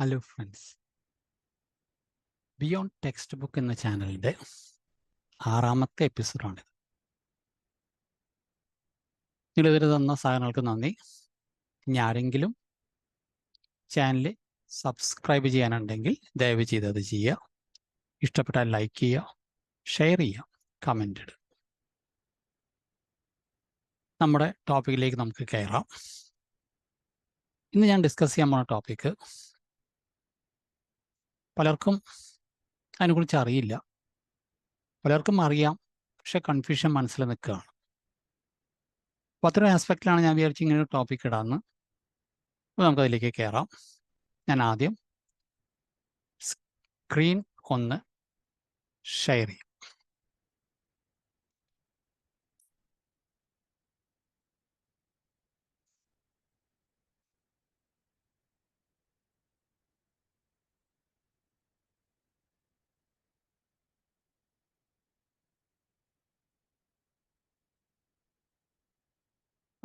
Hello friends, beyond text book എന്ന ചാനലിൻ്റെ 6ാമത്തെ എപ്പിസോഡാണിത്. നിങ്ങളിതിൽ തന്ന സഹകരണങ്ങൾക്ക് നന്ദി. ഇനി ആരെങ്കിലും ചാനൽ സബ്സ്ക്രൈബ് ചെയ്യാനുണ്ടെങ്കിൽ ദയവ് ചെയ്ത് അത് ചെയ്യുക. ഇഷ്ടപ്പെട്ടാൽ ലൈക്ക് ചെയ്യുക, ഷെയർ ചെയ്യുക, കമൻ്റ് ഇടുക. നമ്മുടെ ടോപ്പിക്കിലേക്ക് നമുക്ക് കയറാം. ഇന്ന് ഞാൻ ഡിസ്കസ് ചെയ്യാൻ പോകുന്ന ടോപ്പിക്ക് പലർക്കും അതിനെക്കുറിച്ച് അറിയില്ല, പലർക്കും അറിയാം, പക്ഷെ കൺഫ്യൂഷൻ മനസ്സിൽ നിൽക്കുകയാണ്. അപ്പോൾ അത്രയും ആസ്പെക്റ്റിലാണ് ഞാൻ വിചാരിച്ച് ഇങ്ങനെ ഒരു ടോപ്പിക് ഇടാമെന്ന്. അപ്പോൾ നമുക്കതിലേക്ക് കയറാം. ഞാൻ ആദ്യം സ്ക്രീൻ ഒന്ന് ഷെയർ ചെയ്യും.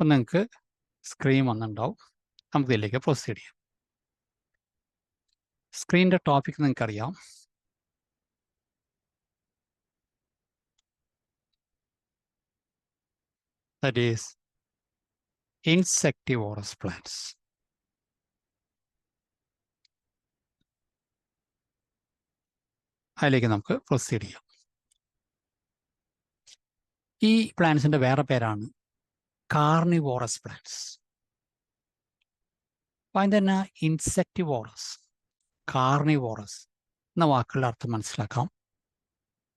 അപ്പം നിങ്ങൾക്ക് സ്ക്രീൻ വന്നിട്ടുണ്ടാവും. നമുക്കിതിലേക്ക് പ്രൊസീഡ് ചെയ്യാം. സ്ക്രീനിൻ്റെ ടോപ്പിക് നിങ്ങൾക്കറിയാം. That is insectivorous plants. അതിലേക്ക് നമുക്ക് പ്രൊസീഡ് ചെയ്യാം. ഈ പ്ലാന്റ്സിൻ്റെ വേറെ പേരാണ് കാർണിവോറസ് പ്ലാന്റ്സ്. അപ്പം അതിൻ്റെ തന്നെ ഇൻസെക്ടിവോറസ്, കാർണിവോറസ് എന്ന വാക്കുകളുടെ അർത്ഥം മനസ്സിലാക്കാം.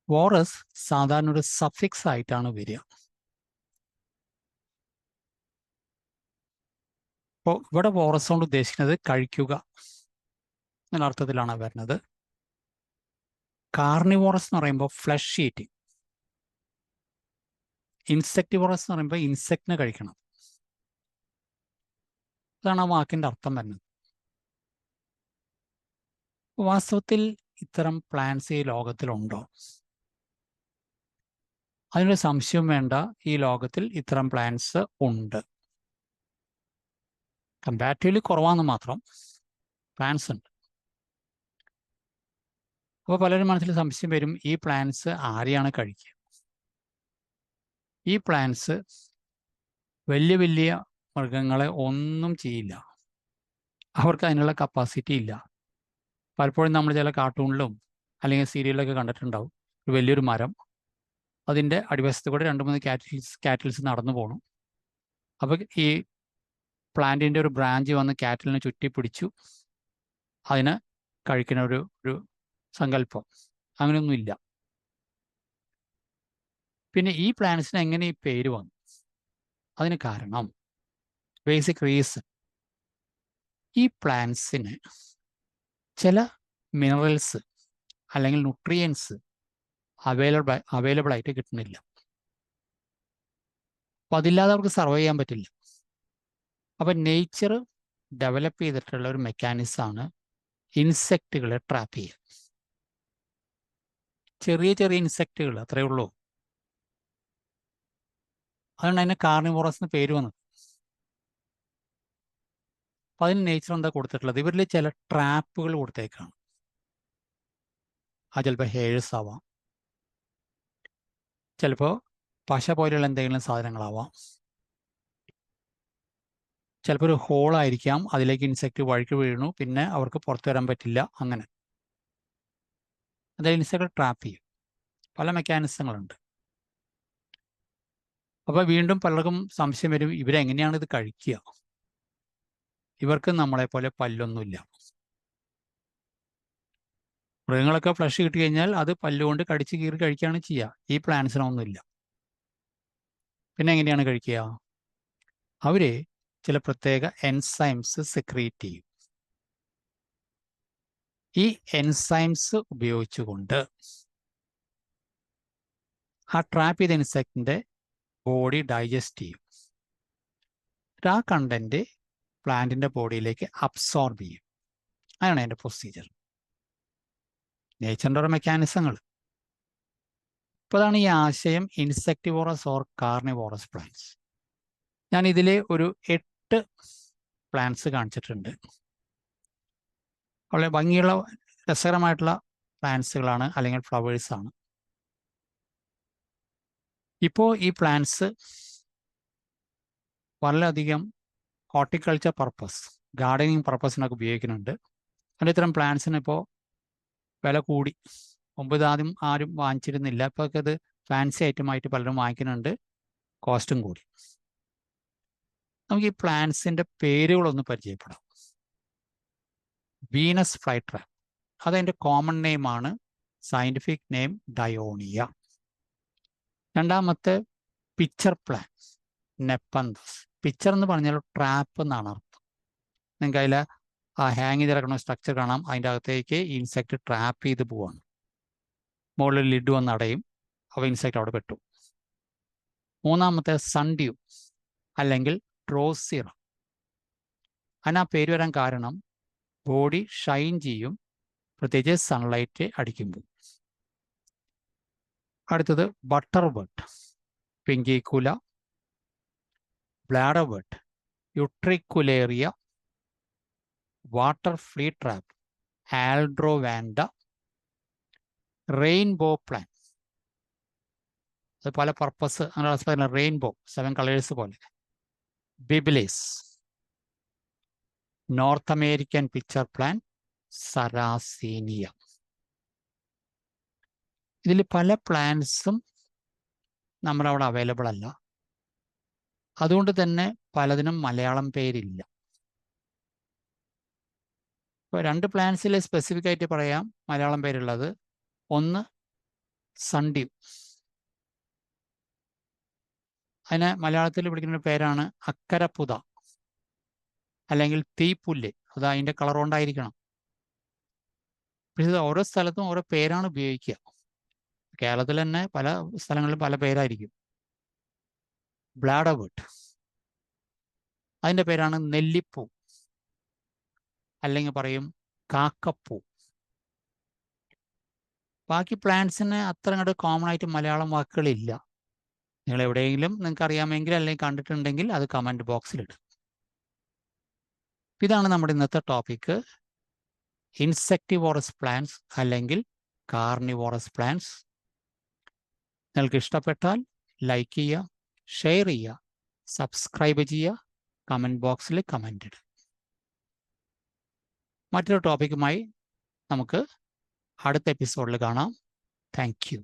വോറസ് സാധാരണ ഒരു സഫിക്സ് ആയിട്ടാണ് വരിക. അപ്പോൾ ഇവിടെ വോറസ് കൊണ്ട് ഉദ്ദേശിക്കുന്നത് കഴിക്കുക എന്ന അർത്ഥത്തിലാണ് വരുന്നത്. കാർണിവോറസ് എന്ന് പറയുമ്പോൾ ഫ്ലഷ് ഈറ്റിംഗ്, ഇൻസെക്ടിവോറസ് എന്ന് പറയുമ്പോൾ ഇൻസെക്റ്റിനെ കഴിക്കണം. അതാണ് ആ വാക്കിൻ്റെ അർത്ഥം വരുന്നത്. വാസ്തവത്തിൽ ഇത്തരം പ്ലാന്റ്സ് ഈ ലോകത്തിലുണ്ടോ? അതിനൊരു സംശയം വേണ്ട. ഈ ലോകത്തിൽ ഇത്തരം പ്ലാന്റ്സ് ഉണ്ട്. കമ്പാരിറ്റീവ്ലി കുറവാണെന്ന് മാത്രം, പ്ലാന്റ്സ് ഉണ്ട്. അപ്പോൾ പലരും മനസ്സിൽ സംശയം വരും, ഈ പ്ലാന്റ്സ് ആരെയാണ് കഴിക്കുക? ഈ പ്ലാന്റ്സ് വലിയ വലിയ മൃഗങ്ങളെ ഒന്നും ചെയ്യില്ല. അവർക്ക് അതിനുള്ള കപ്പാസിറ്റി ഇല്ല. പലപ്പോഴും നമ്മൾ ചില കാർട്ടൂണിലും അല്ലെങ്കിൽ സീരിയലിലൊക്കെ കണ്ടിട്ടുണ്ടാവും, ഒരു വലിയൊരു മരം, അതിൻ്റെ അടിവശത്ത് കൂടെ 2-3 കാറ്റിൽസ് നടന്നു പോകണം. അപ്പോൾ ഈ പ്ലാന്റിൻ്റെ ഒരു ബ്രാഞ്ച് വന്ന് കാറ്റിലിനെ ചുറ്റി പിടിച്ചു അതിന് കഴിക്കുന്ന ഒരു സങ്കല്പം. അങ്ങനെയൊന്നുമില്ല. പിന്നെ ഈ പ്ലാന്റ്സിന് എങ്ങനെ ഈ പേര് വന്നു? അതിന് കാരണം, ബേസിക് റീസൺ, ഈ പ്ലാന്റ്സിന് ചില മിനറൽസ് അല്ലെങ്കിൽ ന്യൂട്രിയൻസ് അവൈലബിൾ ആയിട്ട് കിട്ടുന്നില്ല. അപ്പം അതില്ലാതെ അവർക്ക് സർവൈവ് ചെയ്യാൻ പറ്റില്ല. അപ്പം നേച്ചർ ഡെവലപ്പ് ചെയ്തിട്ടുള്ള ഒരു മെക്കാനിസമാണ് ഇൻസെക്റ്റുകളെ ട്രാപ്പ് ചെയ്യുക. ചെറിയ ചെറിയ ഇൻസെക്റ്റുകൾ, അത്രയേ ഉള്ളൂ. അതുകൊണ്ട് അതിന് കാർണിവോറസ് എന്ന് പേര് വന്നത്. അപ്പം അതിന് നേച്ചർ എന്താ കൊടുത്തിട്ടുള്ളത്? ഇവരിൽ ചില ട്രാപ്പുകൾ കൊടുത്തേക്കാണ്. അത് ചിലപ്പോൾ ഹെയർസ് ആവാം, ചിലപ്പോൾ പശ പോലെയുള്ള എന്തെങ്കിലും സാധനങ്ങളാവാം, ചിലപ്പോൾ ഒരു ഹോളായിരിക്കാം, അതിലേക്ക് ഇൻസെക്റ്റ് വഴുക്കി വീണു, പിന്നെ അവർക്ക് പുറത്തു വരാൻ പറ്റില്ല. അങ്ങനെ അതായത് ഇൻസെക്റ്റ് ട്രാപ്പ് ചെയ്യും. പല മെക്കാനിസങ്ങളുണ്ട്. അപ്പോൾ വീണ്ടും പലർക്കും സംശയം വരും, ഇവരെങ്ങനെയാണ് ഇത് കഴിക്കുക? ഇവർക്ക് നമ്മളെപ്പോലെ പല്ലൊന്നുമില്ല. മൃഗങ്ങളൊക്കെ ഫ്ലഷ് കിട്ടി കഴിഞ്ഞാൽ അത് പല്ലുകൊണ്ട് കടിച്ച് കീറി കഴിക്കുകയാണ് ചെയ്യുക. ഈ പ്ലാന്റ്സിനൊന്നുമില്ല. പിന്നെ എങ്ങനെയാണ് കഴിക്കുക? അവർ ചില പ്രത്യേക എൻസൈംസ് സെക്രീറ്റ് ചെയ്യും. ഈ എൻസൈംസ് ഉപയോഗിച്ചുകൊണ്ട് ആ ട്രാപ്പ് ചെയ്ത ഇൻസെക്റ്റിൻ്റെ ബോഡി ഡൈജസ്റ്റ് ചെയ്യും. ആ കണ്ടന്റ് പ്ലാന്റിൻ്റെ ബോഡിയിലേക്ക് അബ്സോർബ് ചെയ്യും. അതാണ് അതിൻ്റെ പ്രൊസീജിയർ. നേച്ചറിൻ്റെ ഓരോ മെക്കാനിസങ്ങൾ. ഇപ്പോൾ അതാണ് ഈ ആശയം ഇൻസെക്ടിവോറസ് ഓർ കാർണിവോറസ് പ്ലാന്റ്സ്. ഞാൻ ഇതിൽ ഒരു 8 പ്ലാന്റ്സ് കാണിച്ചിട്ടുണ്ട്. വളരെ ഭംഗിയുള്ള രസകരമായിട്ടുള്ള പ്ലാന്റ്സുകളാണ് അല്ലെങ്കിൽ ഫ്ലവേഴ്സാണ്. ഇപ്പോൾ ഈ പ്ലാന്റ്സ് വളരെയധികം ഹോർട്ടിക്കൾച്ചർ പർപ്പസ്, ഗാർഡനിങ് പർപ്പസിനൊക്കെ ഉപയോഗിക്കുന്നുണ്ട്. അതിൻ്റെ ഇത്തരം പ്ലാന്റ്സിന് ഇപ്പോൾ വില കൂടി. മുമ്പ് ആദ്യം ആരും വാങ്ങിച്ചിരുന്നില്ല, ഇപ്പോൾ ഇത് ഫാൻസി ഐറ്റമായിട്ട് പലരും വാങ്ങിക്കുന്നുണ്ട്, കോസ്റ്റും കൂടി. നമുക്ക് ഈ പ്ലാന്റ്സിൻ്റെ പേരുകളൊന്ന് പരിചയപ്പെടാം. വീനസ് ഫ്ലൈ ട്രാപ്പ്, അതതിൻ്റെ കോമൺ നെയിമാണ്. Scientific name Dionaea. രണ്ടാമത്തെ പിക്ചർ പ്ലാന്റ്, നെപ്പന്തസ്. പിക്ചർ എന്ന് പറഞ്ഞാൽ ട്രാപ്പ് എന്നാണ് അർത്ഥം. നിങ്ങൾക്ക് അതിൽ ആ ഹാങ് ചെയ്ത് കിടക്കുന്ന സ്ട്രക്ചർ കാണാം. അതിൻ്റെ അകത്തേക്ക് ഇൻസെക്റ്റ് ട്രാപ്പ് ചെയ്ത് പോവാണ്. മുകളിൽ ലിഡ് വന്ന് അടയും, അപ്പോൾ ഇൻസെക്റ്റ് അവിടെ പെട്ടു. മൂന്നാമത്തെ സൺഡ്യൂ അല്ലെങ്കിൽ ഡ്രോസിറ. അതിന് ആ പേര് വരാൻ കാരണം ബോഡി ഷൈൻ ചെയ്യും, പ്രത്യേകിച്ച് സൺലൈറ്റ് അടിക്കുമ്പോൾ. അടുത്തത് butter bird, Pinguicula, bladder bird, Utricularia, water flea trap, Aldrovanda, rainbow plant. അത് പല പർപ്പസ്, അങ്ങനെ റെയിൻബോ 7 കളേഴ്സ് പോലെ. Byblis, north American pitcher plant, Sarracenia. ഇതിൽ പല പ്ലാന്റ്സും നമ്മളവിടെ അവൈലബിൾ അല്ല. അതുകൊണ്ട് തന്നെ പലതിനും മലയാളം പേരില്ല. ഇപ്പോൾ 2 പ്ലാന്റ്സിൽ സ്പെസിഫിക് ആയിട്ട് പറയാം മലയാളം പേരുള്ളത്. ഒന്ന് സൺഡ്യൂ, അതിനെ മലയാളത്തിൽ വിളിക്കുന്ന പേരാണ് അക്കരപ്പുത അല്ലെങ്കിൽ തീപ്പുല്ല്. അത് അതിൻ്റെ കളർ കൊണ്ടായിരിക്കണം. പക്ഷേ ഓരോ സ്ഥലത്തും ഓരോ പേരാണ് ഉപയോഗിക്കുക. കേരളത്തിൽ തന്നെ പല സ്ഥലങ്ങളിലും പല പേരായിരിക്കും. ബ്ലാഡർ ബർഡ്, അതിൻ്റെ പേരാണ് നെല്ലിപ്പൂ, അല്ലെങ്കിൽ പറയും കാക്കപ്പൂ. ബാക്കി പ്ലാന്റ്സിന് അത്ര അങ്ങോട്ട് കോമൺ ആയിട്ട് മലയാളം വാക്കുകളില്ല. നിങ്ങൾ എവിടെയെങ്കിലും നിങ്ങൾക്ക് അറിയാമെങ്കിൽ അല്ലെങ്കിൽ കണ്ടിട്ടുണ്ടെങ്കിൽ അത് കമൻറ്റ് ബോക്സിലിടും. ഇതാണ് നമ്മുടെ ഇന്നത്തെ ടോപ്പിക്ക്, ഇൻസെക്ടിവോറസ് പ്ലാന്റ്സ് അല്ലെങ്കിൽ കാർണിവോറസ് പ്ലാന്റ്സ്. നിങ്ങൾക്ക് ഇഷ്ടപ്പെട്ടാൽ ലൈക്ക് ചെയ്യുക, ഷെയർ ചെയ്യുക, സബ്സ്ക്രൈബ് ചെയ്യുക, കമൻറ്റ് ബോക്സിൽ കമൻ്റ് ഇടുക. മറ്റൊരു ടോപ്പിക്കുമായി നമുക്ക് അടുത്ത എപ്പിസോഡിൽ കാണാം. Thank you.